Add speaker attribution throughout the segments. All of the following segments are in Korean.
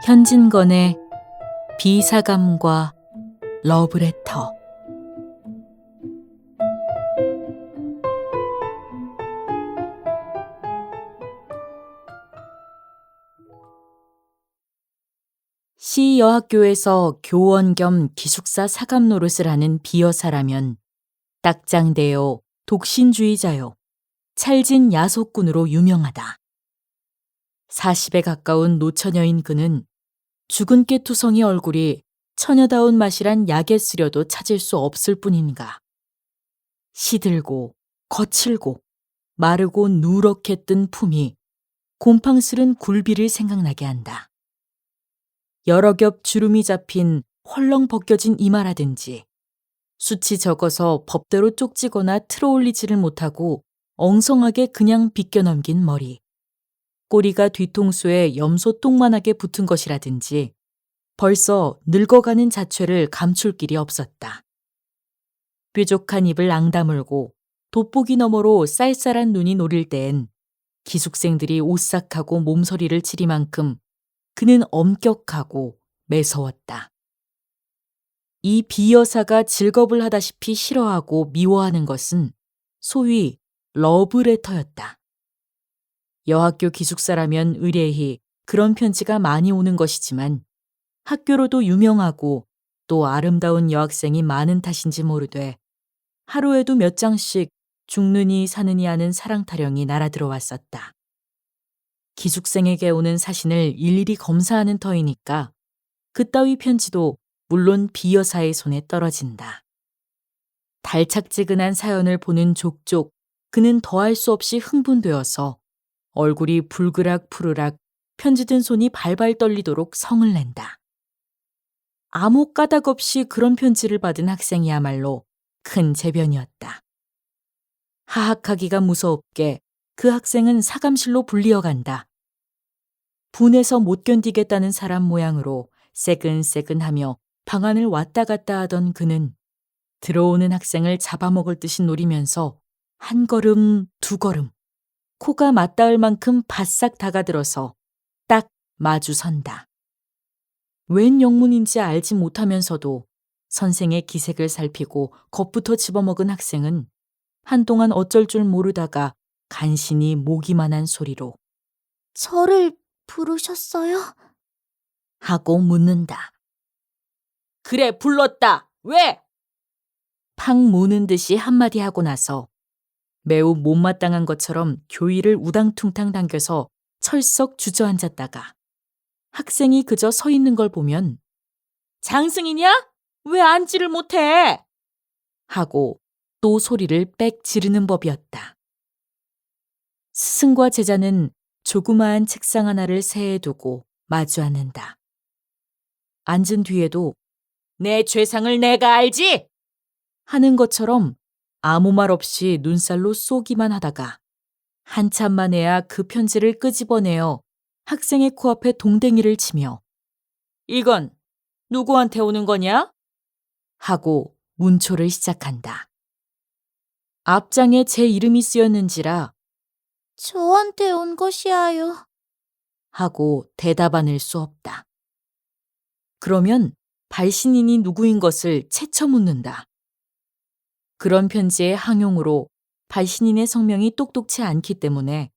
Speaker 1: 현진건의 비사감과 러브레터. 시 여학교에서 교원 겸 기숙사 사감 노릇을 하는 비여사라면 딱장대요, 독신주의자요, 찰진 야속꾼으로 유명하다. 40에 가까운 노처녀인 그는 죽은 깨투성이 얼굴이 처녀다운 맛이란 약에 쓰려도 찾을 수 없을 뿐인가. 시들고 거칠고 마르고 누렇게 뜬 품이 곰팡스른 굴비를 생각나게 한다. 여러 겹 주름이 잡힌 헐렁 벗겨진 이마라든지 숱이 적어서 법대로 쪽지거나 틀어올리지를 못하고 엉성하게 그냥 빗겨넘긴 머리, 꼬리가 뒤통수에 염소 똥만하게 붙은 것이라든지 벌써 늙어가는 자취를 감출 길이 없었다. 뾰족한 입을 앙다물고 돋보기 너머로 쌀쌀한 눈이 노릴 때엔 기숙생들이 오싹하고 몸서리를 치리만큼 그는 엄격하고 매서웠다. 이 비여사가 직업을 하다시피 싫어하고 미워하는 것은 소위 러브레터였다. 여학교 기숙사라면 의례히 그런 편지가 많이 오는 것이지만 학교로도 유명하고 또 아름다운 여학생이 많은 탓인지 모르되 하루에도 몇 장씩 죽느니 사느니 하는 사랑 타령이 날아들어왔었다. 기숙생에게 오는 사신을 일일이 검사하는 터이니까 그따위 편지도 물론 비여사의 손에 떨어진다. 달착지근한 사연을 보는 족족 그는 더할 수 없이 흥분되어서 얼굴이 불그락 푸르락 편지 든 손이 발발 떨리도록 성을 낸다. 아무 까닭 없이 그런 편지를 받은 학생이야말로 큰 재변이었다. 하학하기가 무서웁게 그 학생은 사감실로 불리어간다. 분해서 못 견디겠다는 사람 모양으로 새근새근하며 방안을 왔다 갔다 하던 그는 들어오는 학생을 잡아먹을 듯이 노리면서 한 걸음, 두 걸음, 코가 맞닿을 만큼 바싹 다가들어서 딱 마주 선다. 웬 영문인지 알지 못하면서도 선생의 기색을 살피고 겁부터 집어먹은 학생은 한동안 어쩔 줄 모르다가 간신히 모기만한 소리로
Speaker 2: 저를 부르셨어요?
Speaker 1: 하고 묻는다. 그래, 불렀다. 왜? 팍 무는 듯이 한마디 하고 나서 매우 못마땅한 것처럼 교의를 우당퉁탕 당겨서 철썩 주저앉았다가 학생이 그저 서 있는 걸 보면 장승이냐? 왜 앉지를 못해? 하고 또 소리를 빽 지르는 법이었다. 스승과 제자는 조그마한 책상 하나를 세에 두고 마주 앉는다. 앉은 뒤에도 내 죄상을 내가 알지? 하는 것처럼 아무 말 없이 눈살로 쏘기만 하다가 한참 만에야 그 편지를 끄집어내어 학생의 코앞에 동댕이를 치며 이건 누구한테 오는 거냐? 하고 문초를 시작한다. 앞장에 제 이름이 쓰였는지라
Speaker 2: 저한테 온 것이야요.
Speaker 1: 하고 대답하낼 수 없다. 그러면 발신인이 누구인 것을 채쳐 묻는다. 그런 편지의 항용으로 발신인의 성명이 똑똑치 않기 때문에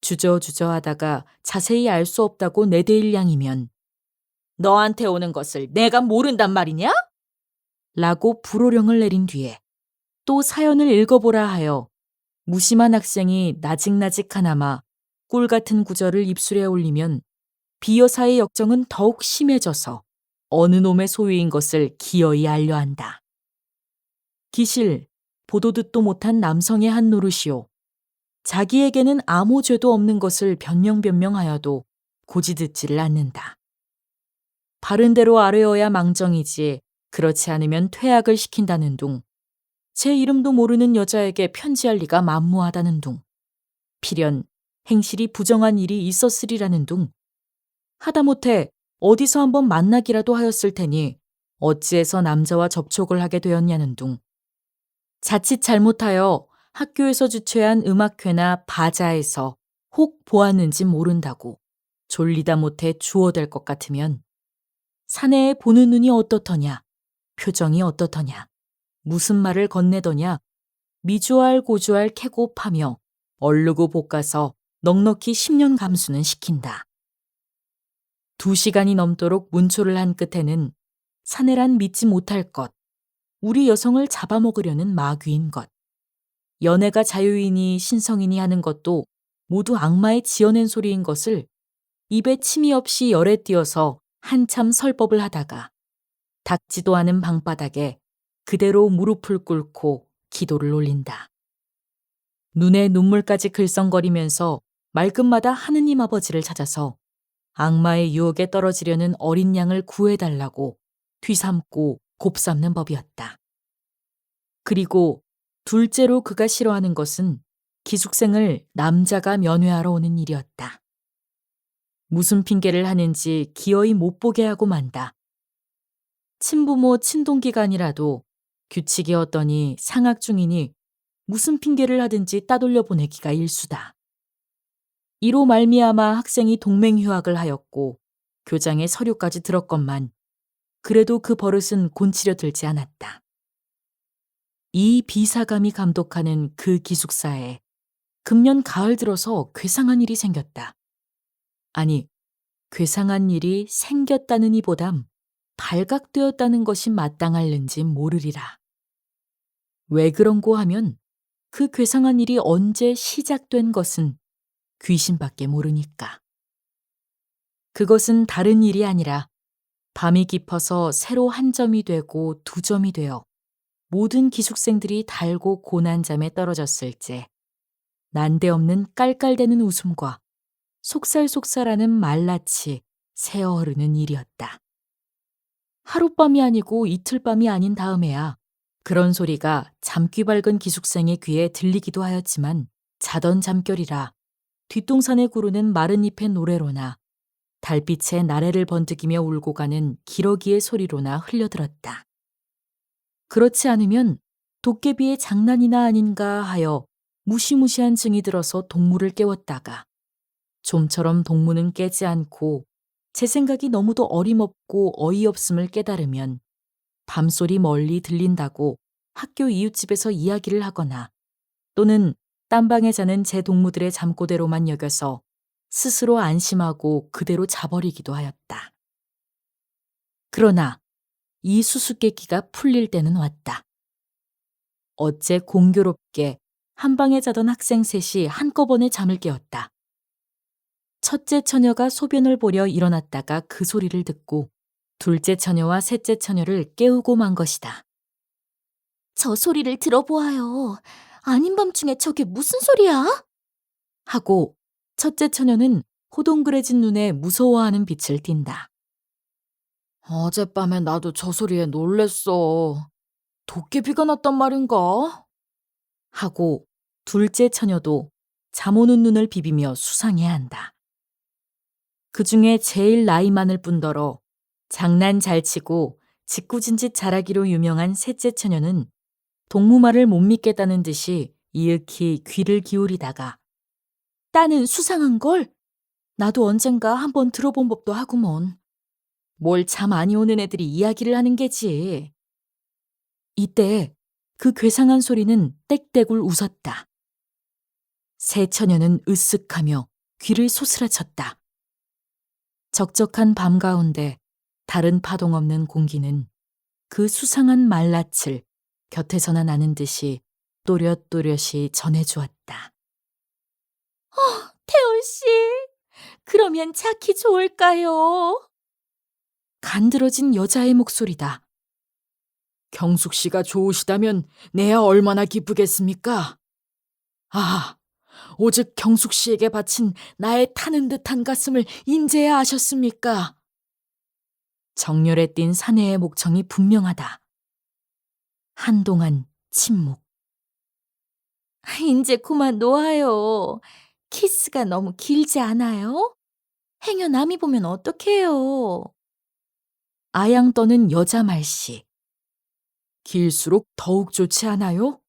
Speaker 1: 주저주저하다가 자세히 알 수 없다고 내대일 양이면 너한테 오는 것을 내가 모른단 말이냐? 라고 불호령을 내린 뒤에 또 사연을 읽어보라 하여 무심한 학생이 나직나직하나마 꿀 같은 구절을 입술에 올리면 비여사의 역정은 더욱 심해져서 어느 놈의 소유인 것을 기어이 알려한다. 기실, 보도 듣도 못한 남성의 한 노릇이요. 자기에게는 아무 죄도 없는 것을 변명하여도 고지 듣지를 않는다. 바른 대로 아뢰어야 망정이지 그렇지 않으면 퇴학을 시킨다는 둥, 제 이름도 모르는 여자에게 편지할 리가 만무하다는 둥, 필연 행실이 부정한 일이 있었으리라는 둥, 하다못해 어디서 한번 만나기라도 하였을 테니 어찌해서 남자와 접촉을 하게 되었냐는 둥, 자칫 잘못하여 학교에서 주최한 음악회나 바자에서 혹 보았는지 모른다고 졸리다 못해 주워댈 것 같으면 사내에 보는 눈이 어떻더냐, 표정이 어떻더냐, 무슨 말을 건네더냐, 미주알 고주알 캐고 파며 얼르고 볶아서 넉넉히 10년 감수는 시킨다. 2시간이 넘도록 문초를 한 끝에는 사내란 믿지 못할 것, 우리 여성을 잡아먹으려는 마귀인 것, 연애가 자유이니 신성이니 하는 것도 모두 악마의 지어낸 소리인 것을 입에 침이 없이 열에 띄어서 한참 설법을 하다가 닦지도 않은 방바닥에 그대로 무릎을 꿇고 기도를 올린다. 눈에 눈물까지 글썽거리면서 말끝마다 하느님 아버지를 찾아서 악마의 유혹에 떨어지려는 어린 양을 구해달라고 뒤삼고 곱삼는 법이었다. 그리고 둘째로 그가 싫어하는 것은 기숙생을 남자가 면회하러 오는 일이었다. 무슨 핑계를 하는지 기어이 못 보게 하고 만다. 친부모 친동기간이라도 규칙이었더니 상학 중이니 무슨 핑계를 하든지 따돌려 보내기가 일수다. 이로 말미암아 학생이 동맹휴학을 하였고 교장에 서류까지 들었건만 그래도 그 버릇은 곤치려 들지 않았다. 이 비사감이 감독하는 그 기숙사에 금년 가을 들어서 괴상한 일이 생겼다. 아니, 괴상한 일이 생겼다는 이보담 발각되었다는 것이 마땅할는지 모르리라. 왜 그런고 하면 그 괴상한 일이 언제 시작된 것은 귀신밖에 모르니까. 그것은 다른 일이 아니라 밤이 깊어서 새로 한 점이 되고 두 점이 되어 모든 기숙생들이 달고 고난잠에 떨어졌을 때 난데없는 깔깔대는 웃음과 속살속살하는 말낯이 새어 흐르는 일이었다. 하룻밤이 아니고 이틀밤이 아닌 다음에야 그런 소리가 잠귀 밝은 기숙생의 귀에 들리기도 하였지만 자던 잠결이라 뒷동산에 구르는 마른 잎의 노래로나 달빛에 나래를 번득이며 울고 가는 기러기의 소리로나 흘려들었다. 그렇지 않으면 도깨비의 장난이나 아닌가 하여 무시무시한 증이 들어서 동무를 깨웠다가 좀처럼 동무는 깨지 않고 제 생각이 너무도 어림없고 어이없음을 깨달으면 밤소리 멀리 들린다고 학교 이웃집에서 이야기를 하거나 또는 딴방에 자는 제 동무들의 잠꼬대로만 여겨서 스스로 안심하고 그대로 자버리기도 하였다. 그러나 이 수수께끼가 풀릴 때는 왔다. 어째 공교롭게 한방에 자던 학생 셋이 한꺼번에 잠을 깨었다. 첫째 처녀가 소변을 보려 일어났다가 그 소리를 듣고 둘째 처녀와 셋째 처녀를 깨우고 만 것이다.
Speaker 2: 저 소리를 들어보아요. 아닌 밤중에 저게 무슨 소리야?
Speaker 1: 하고 첫째 처녀는 호동그레진 눈에 무서워하는 빛을 띈다. 어젯밤에 나도 저 소리에 놀랬어. 도깨비가 났단 말인가? 하고 둘째 처녀도 잠 오는 눈을 비비며 수상해한다. 그중에 제일 나이 많을 뿐더러 장난 잘 치고 짓궂은 짓 잘하기로 유명한 셋째 처녀는 동무 말을 못 믿겠다는 듯이 이윽히 귀를 기울이다가 따는 수상한 걸? 나도 언젠가 한번 들어본 법도 하구먼. 뭘 잠 많이 오는 애들이 이야기를 하는 게지. 이때 그 괴상한 소리는 떽떽을 웃었다. 새 처녀는 으쓱하며 귀를 소스라쳤다. 적적한 밤 가운데 다른 파동 없는 공기는 그 수상한 말낯을 곁에서나 나는 듯이 또렷또렷이 전해주었다.
Speaker 2: 태훈 씨, 그러면 자기 좋을까요?
Speaker 1: 간드러진 여자의 목소리다. 경숙 씨가 좋으시다면 내야 얼마나 기쁘겠습니까? 아, 오직 경숙 씨에게 바친 나의 타는 듯한 가슴을 인제야 아셨습니까? 정열에 띈 사내의 목청이 분명하다. 한동안 침묵.
Speaker 2: 이제 그만 놓아요. 키스가 너무 길지 않아요? 행여 남이 보면 어떡해요?
Speaker 1: 아양 떠는 여자 말씨. 길수록 더욱 좋지 않아요?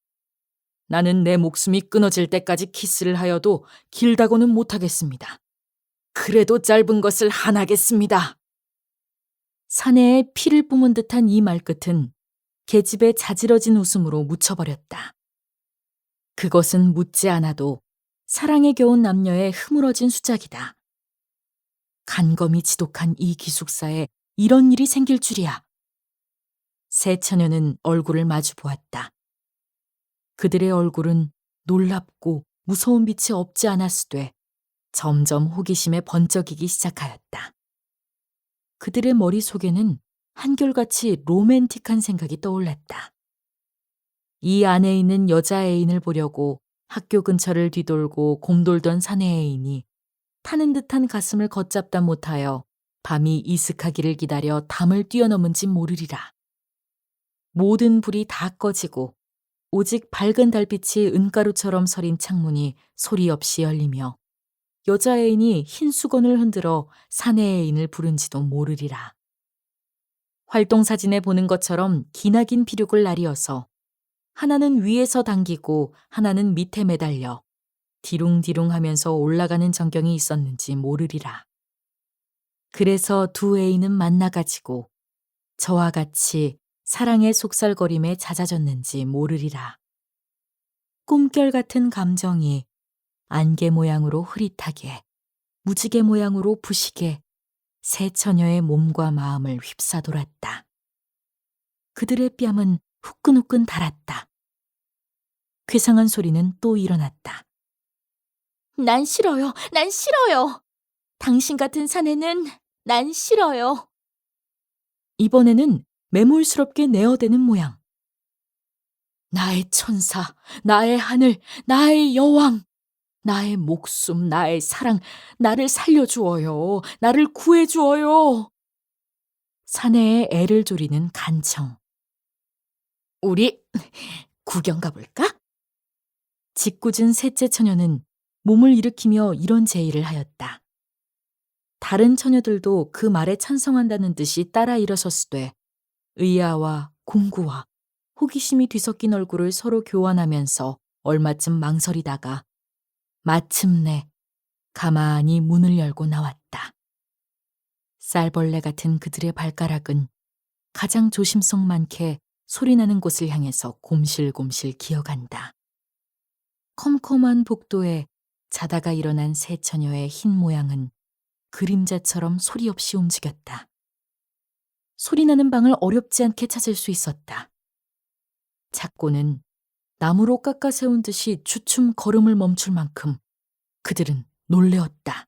Speaker 1: 나는 내 목숨이 끊어질 때까지 키스를 하여도 길다고는 못하겠습니다. 그래도 짧은 것을 하나겠습니다.
Speaker 2: 사내의 피를 뿜은 듯한 이 말끝은 계집의 자지러진 웃음으로 묻혀버렸다. 그것은 묻지 않아도 사랑에 겨운 남녀의 흐물어진 수작이다. 간검이 지독한 이 기숙사에 이런 일이 생길 줄이야. 세 처녀는 얼굴을 마주 보았다. 그들의 얼굴은 놀랍고 무서운 빛이 없지 않았으되 점점 호기심에 번쩍이기 시작하였다. 그들의 머릿속에는 한결같이 로맨틱한 생각이 떠올랐다. 이 안에 있는 여자 애인을 보려고 학교 근처를 뒤돌고 곰돌던 사내 애인이 타는 듯한 가슴을 걷잡다 못하여 밤이 이슥하기를 기다려 담을 뛰어넘은지 모르리라. 모든 불이 다 꺼지고 오직 밝은 달빛이 은가루처럼 서린 창문이 소리 없이 열리며 여자 애인이 흰 수건을 흔들어 사내 애인을 부른지도 모르리라. 활동사진에 보는 것처럼 기나긴 비륙을 나리어서 하나는 위에서 당기고 하나는 밑에 매달려 디룽디룽 하면서 올라가는 전경이 있었는지 모르리라. 그래서 두 애인은 만나가지고 저와 같이 사랑의 속살거림에 잦아졌는지 모르리라. 꿈결 같은 감정이 안개 모양으로 흐릿하게, 무지개 모양으로 부시게 세 처녀의 몸과 마음을 휩싸돌았다. 그들의 뺨은 후끈후끈 달았다. 괴상한 소리는 또 일어났다. 난 싫어요. 난 싫어요. 당신 같은 사내는 난 싫어요. 이번에는 매몰스럽게 내어대는 모양. 나의 천사, 나의 하늘, 나의 여왕, 나의 목숨, 나의 사랑, 나를 살려주어요. 나를 구해주어요. 사내의 애를 조리는 간청. 우리 구경 가볼까? 짓궂은 셋째 처녀는 몸을 일으키며 이런 제의를 하였다. 다른 처녀들도 그 말에 찬성한다는 듯이 따라 일어섰으되 의아와 공구와 호기심이 뒤섞인 얼굴을 서로 교환하면서 얼마쯤 망설이다가 마침내 가만히 문을 열고 나왔다. 쌀벌레 같은 그들의 발가락은 가장 조심성 많게 소리나는 곳을 향해서 곰실곰실 기어간다. 컴컴한 복도에 자다가 일어난 세 처녀의 흰 모양은 그림자처럼 소리 없이 움직였다. 소리나는 방을 어렵지 않게 찾을 수 있었다. 작고는 나무로 깎아 세운 듯이 주춤 걸음을 멈출 만큼 그들은 놀래었다.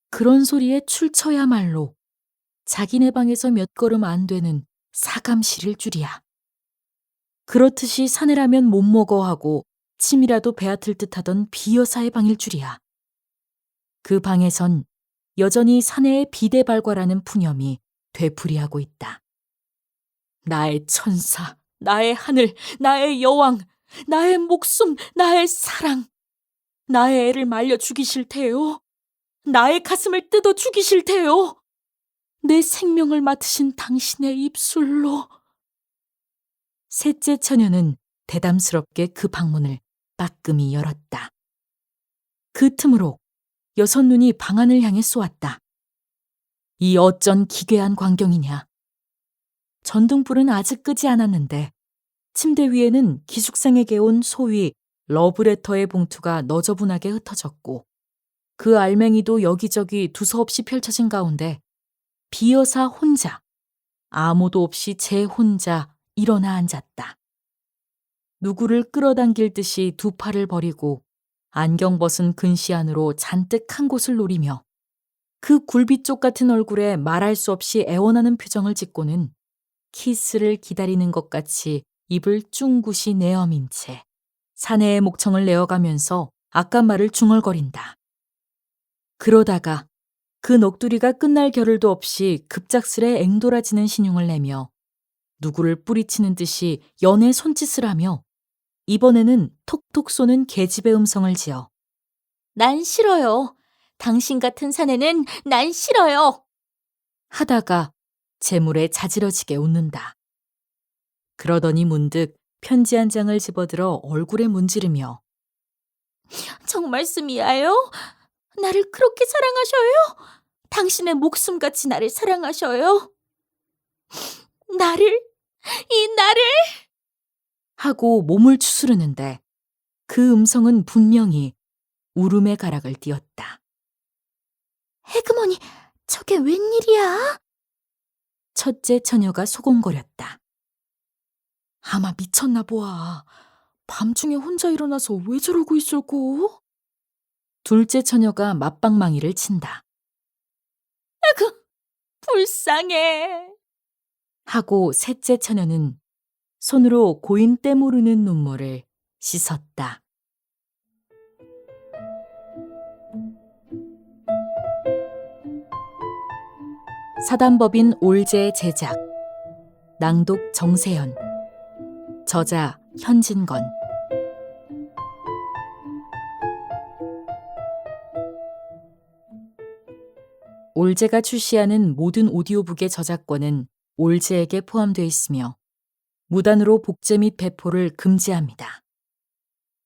Speaker 2: 그런 소리에 출처야말로 자기네 방에서 몇 걸음 안 되는 사감실일 줄이야. 그렇듯이 사내라면 못 먹어 하고 침이라도 베앗을 듯하던 비여사의 방일 줄이야. 그 방에선 여전히 사내의 비대발과라는 푸념이 되풀이하고 있다. 나의 천사, 나의 하늘, 나의 여왕, 나의 목숨, 나의 사랑. 나의 애를 말려 죽이실 테요. 나의 가슴을 뜯어 죽이실 테요. 내 생명을 맡으신 당신의 입술로. 셋째 처녀는 대담스럽게 그 방문을 빠끔히 열었다. 그 틈으로 여섯 눈이 방 안을 향해 쏘았다. 이 어쩐 기괴한 광경이냐. 전등불은 아직 끄지 않았는데 침대 위에는 기숙생에게 온 소위 러브레터의 봉투가 너저분하게 흩어졌고 그 알맹이도 여기저기 두서없이 펼쳐진 가운데 비여사 혼자, 아무도 없이 제 혼자 일어나 앉았다. 누구를 끌어당길 듯이 두 팔을 버리고 안경 벗은 근시 안으로 잔뜩 한 곳을 노리며 그 굴비쪽 같은 얼굴에 말할 수 없이 애원하는 표정을 짓고는 키스를 기다리는 것 같이 입을 쭝굿이 내어민 채 사내의 목청을 내어가면서 아까 말을 중얼거린다. 그러다가 그 넋두리가 끝날 겨를도 없이 급작스레 앵돌아지는 신용을 내며 누구를 뿌리치는 듯이 연애 손짓을 하며 이번에는 톡톡 쏘는 계집의 음성을 지어 난 싫어요. 당신 같은 사내는 난 싫어요. 하다가 재물에 자지러지게 웃는다. 그러더니 문득 편지 한 장을 집어들어 얼굴에 문지르며
Speaker 1: 정말씀이에요 나를 그렇게 사랑하셔요? 당신의 목숨같이 나를 사랑하셔요? 나를, 이 나를!
Speaker 2: 하고 몸을 추스르는데 그 음성은 분명히 울음의 가락을 띄었다.
Speaker 1: 해그머니, 저게 웬일이야?
Speaker 2: 첫째 처녀가 소곤거렸다. 아마 미쳤나 보아. 밤중에 혼자 일어나서 왜 저러고 있을꼬? 둘째 처녀가 맞방망이를 친다.
Speaker 1: 불쌍해.
Speaker 2: 하고 셋째 처녀는 손으로 고인 때 모르는 눈물을 씻었다. 사단법인 올제의 제작, 낭독 정세현, 저자 현진건. 올제가 출시하는 모든 오디오북의 저작권은 올제에게 포함되어 있으며 무단으로 복제 및 배포를 금지합니다.